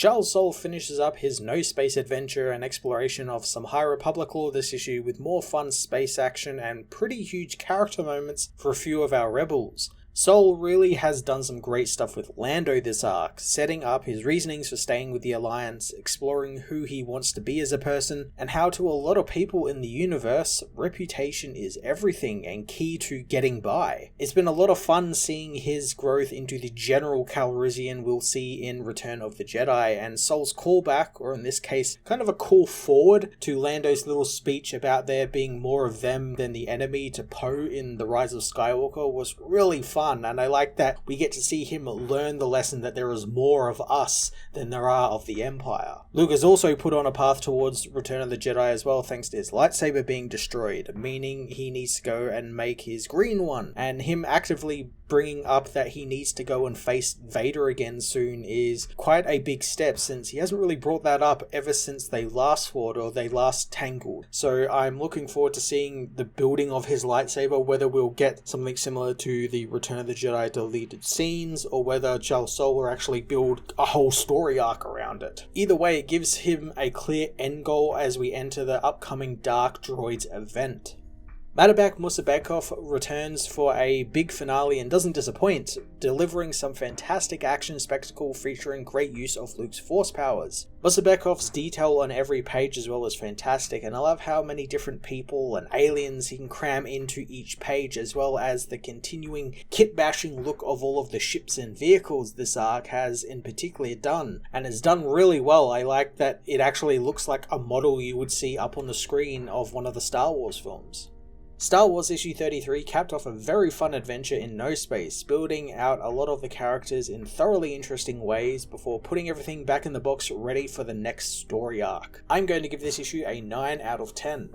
Charles Soule finishes up his No Space adventure and exploration of some High Republic lore this issue with more fun space action and pretty huge character moments for a few of our rebels. Soule really has done some great stuff with Lando this arc, setting up his reasonings for staying with the Alliance, exploring who he wants to be as a person, and how to a lot of people in the universe, reputation is everything and key to getting by. It's been a lot of fun seeing his growth into the General Calrissian we'll see in Return of the Jedi, and Soule's callback, or in this case, kind of a call forward to Lando's little speech about there being more of them than the enemy to Poe in The Rise of Skywalker was really fun. And I like that we get to see him learn the lesson that there is more of us than there are of the Empire. Luke is also put on a path towards Return of the Jedi as well, thanks to his lightsaber being destroyed, meaning he needs to go and make his green one, and him actively bringing up that he needs to go and face Vader again soon is quite a big step, since he hasn't really brought that up ever since they last fought or they last tangled. So I'm looking forward to seeing the building of his lightsaber, whether we'll get something similar to the Return of the Jedi deleted scenes, or whether Charles Soule will actually build a whole story arc around it. Either way, it gives him a clear end goal as we enter the upcoming Dark Droids event. Madabak Musabekov returns for a big finale and doesn't disappoint, delivering some fantastic action spectacle featuring great use of Luke's force powers. Musabekov's detail on every page as well is fantastic, and I love how many different people and aliens he can cram into each page, as well as the continuing kit-bashing look of all of the ships and vehicles this arc has in particular done, and it's done really well. I like that it actually looks like a model you would see up on the screen of one of the Star Wars films. Star Wars issue 33 capped off a very fun adventure in No Space, building out a lot of the characters in thoroughly interesting ways before putting everything back in the box ready for the next story arc. I'm going to give this issue a 9 out of 10.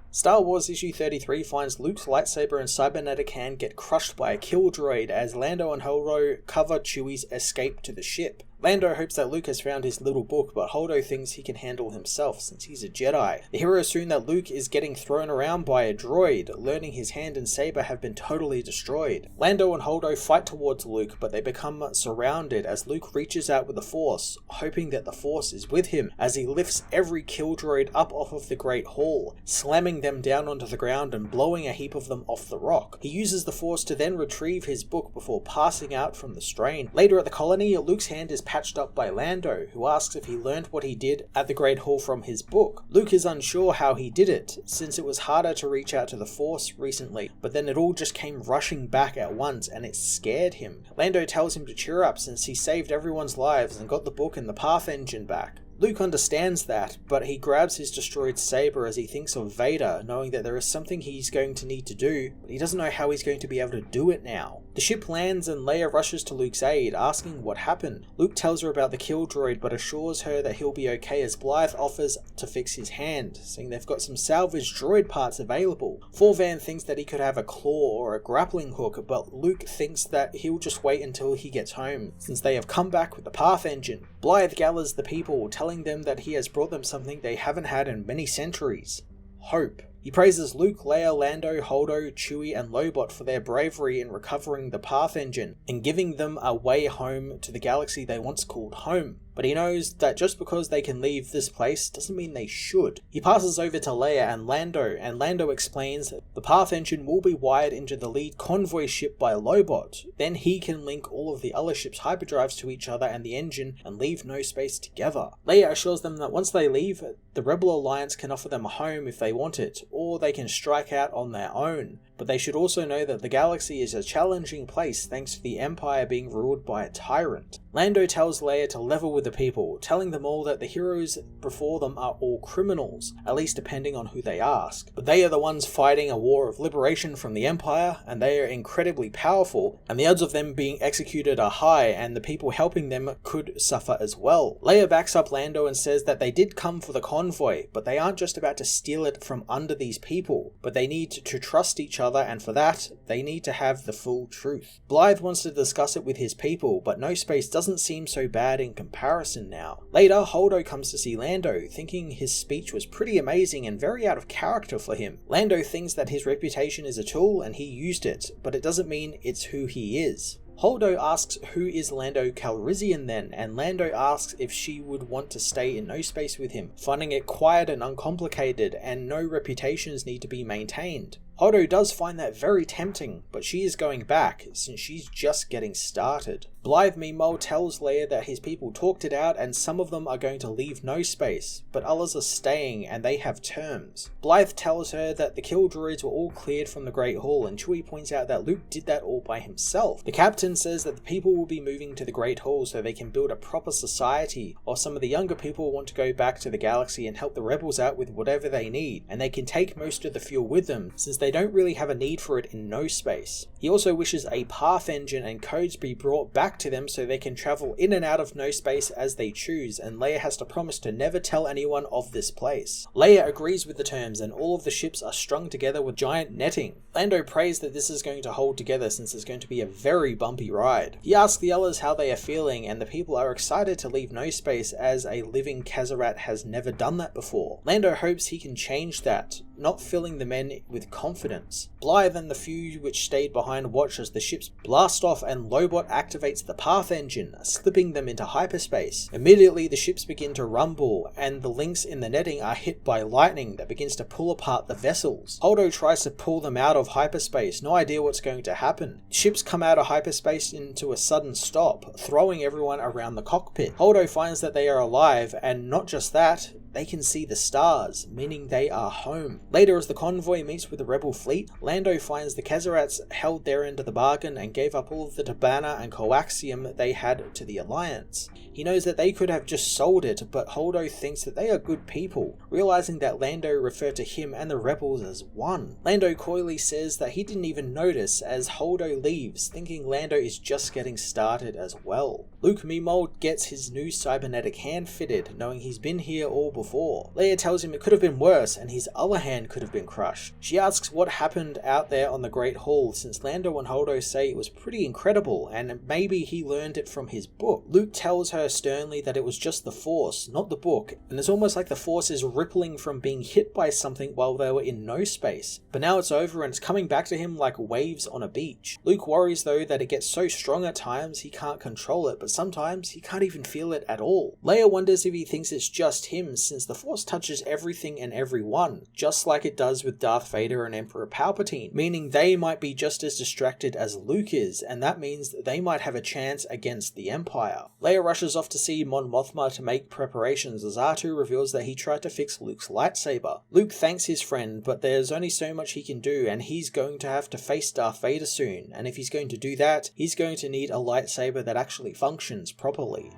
Star Wars issue 33 finds Luke's lightsaber and cybernetic hand get crushed by a kill droid as Lando and Holdo cover Chewie's escape to the ship. Lando hopes that Luke has found his little book, but Holdo thinks he can handle himself since he's a Jedi. The hero assume that Luke is getting thrown around by a droid, learning his hand and saber have been totally destroyed. Lando and Holdo fight towards Luke, but they become surrounded as Luke reaches out with the Force, hoping that the Force is with him as he lifts every kill droid up off of the Great Hall, slamming them down onto the ground and blowing a heap of them off the rock. He uses the Force to then retrieve his book before passing out from the strain. Later at the colony, Luke's hand is patched up by Lando, who asks if he learned what he did at the Great Hall from his book. Luke is unsure how he did it, since it was harder to reach out to the Force recently, but then it all just came rushing back at once and it scared him. Lando tells him to cheer up since he saved everyone's lives and got the book and the Path engine back. Luke understands that, but he grabs his destroyed saber as he thinks of Vader, knowing that there is something he's going to need to do, but he doesn't know how he's going to be able to do it now. The ship lands and Leia rushes to Luke's aid, asking what happened. Luke tells her about the kill droid, but assures her that he'll be okay as Blythe offers to fix his hand, saying they've got some salvaged droid parts available. Forvan thinks that he could have a claw or a grappling hook, but Luke thinks that he'll just wait until he gets home, since they have come back with the Path engine. Blythe gathers the people, telling them that he has brought them something they haven't had in many centuries: hope. He praises Luke, Leia, Lando, Holdo, Chewie, and Lobot for their bravery in recovering the Path engine and giving them a way home to the galaxy they once called home. But he knows that just because they can leave this place doesn't mean they should. He passes over to Leia and Lando explains that the Path engine will be wired into the lead convoy ship by Lobot. Then he can link all of the other ships' hyperdrives to each other and the engine and leave No Space together. Leia assures them that once they leave, the Rebel Alliance can offer them a home if they want it, or they can strike out on their own. But they should also know that the galaxy is a challenging place thanks to the Empire being ruled by a tyrant. Lando tells Leia to level with the people, telling them all that the heroes before them are all criminals, at least depending on who they ask. But they are the ones fighting a war of liberation from the Empire, and they are incredibly powerful, and the odds of them being executed are high, and the people helping them could suffer as well. Leia backs up Lando and says that they did come for the convoy, but they aren't just about to steal it from under these people, but they need to trust each other, and for that, they need to have the full truth. Blythe wants to discuss it with his people, but No Space doesn't seem so bad in comparison now. Later, Holdo comes to see Lando, thinking his speech was pretty amazing and very out of character for him. Lando thinks that his reputation is a tool and he used it, but it doesn't mean it's who he is. Holdo asks who is Lando Calrissian then, and Lando asks if she would want to stay in no space with him, finding it quiet and uncomplicated and no reputations need to be maintained. Holdo does find that very tempting, but she is going back since she's just getting started. Blythe meanwhile tells Leia that his people talked it out and some of them are going to leave no space, but others are staying and they have terms. Blythe tells her that the kill droids were all cleared from the Great Hall, and Chewie points out that Luke did that all by himself. The captain says that the people will be moving to the Great Hall so they can build a proper society, while some of the younger people want to go back to the galaxy and help the rebels out with whatever they need, and they can take most of the fuel with them since they don't really have a need for it in no space. He also wishes a path engine and codes be brought back to them so they can travel in and out of no space as they choose, and Leia has to promise to never tell anyone of this place. Leia agrees with the terms and all of the ships are strung together with giant netting. Lando prays that this is going to hold together since it's going to be a very bumpy ride. He asks the others how they are feeling and the people are excited to leave no space as a living Kazarat has never done that before. Lando hopes he can change that, not filling the men with confidence. Blythe and the few which stayed behind watch as the ships blast off and Lobot activates the path engine, slipping them into hyperspace. Immediately the ships begin to rumble and the links in the netting are hit by lightning that begins to pull apart the vessels. Holdo tries to pull them out of hyperspace, no idea what's going to happen. Ships come out of hyperspace into a sudden stop, throwing everyone around the cockpit. Holdo finds that they are alive, and not just that, they can see the stars, meaning they are home. Later, as the convoy meets with the rebel fleet, Lando finds the Kazarats held their end of the bargain and gave up all of the Tabana and coaxium they had to the Alliance. He knows that they could have just sold it, but Holdo thinks that they are good people, realizing that Lando referred to him and the rebels as one. Lando coyly says that he didn't even notice as Holdo leaves, thinking Lando is just getting started as well. Luke meanwhile gets his new cybernetic hand fitted, knowing he's been here all before. Leia tells him it could have been worse and his other hand could have been crushed. She asks what happened out there on the Great Hall, since Lando and Holdo say it was pretty incredible and maybe he learned it from his book. Luke tells her sternly that it was just the Force, not the book, and it's almost like the Force is rippling from being hit by something while they were in no space. But now it's over and it's coming back to him like waves on a beach. Luke worries though that it gets so strong at times he can't control it, but sometimes he can't even feel it at all. Leia wonders if he thinks it's just him, since the Force touches everything and everyone, just like it does with Darth Vader and Emperor Palpatine, meaning they might be just as distracted as Luke is, and that means that they might have a chance against the Empire. Leia rushes off to see Mon Mothma to make preparations as R2 reveals that he tried to fix Luke's lightsaber. Luke thanks his friend, but there's only so much he can do and he's going to have to face Darth Vader soon, and if he's going to do that, he's going to need a lightsaber that actually functions properly.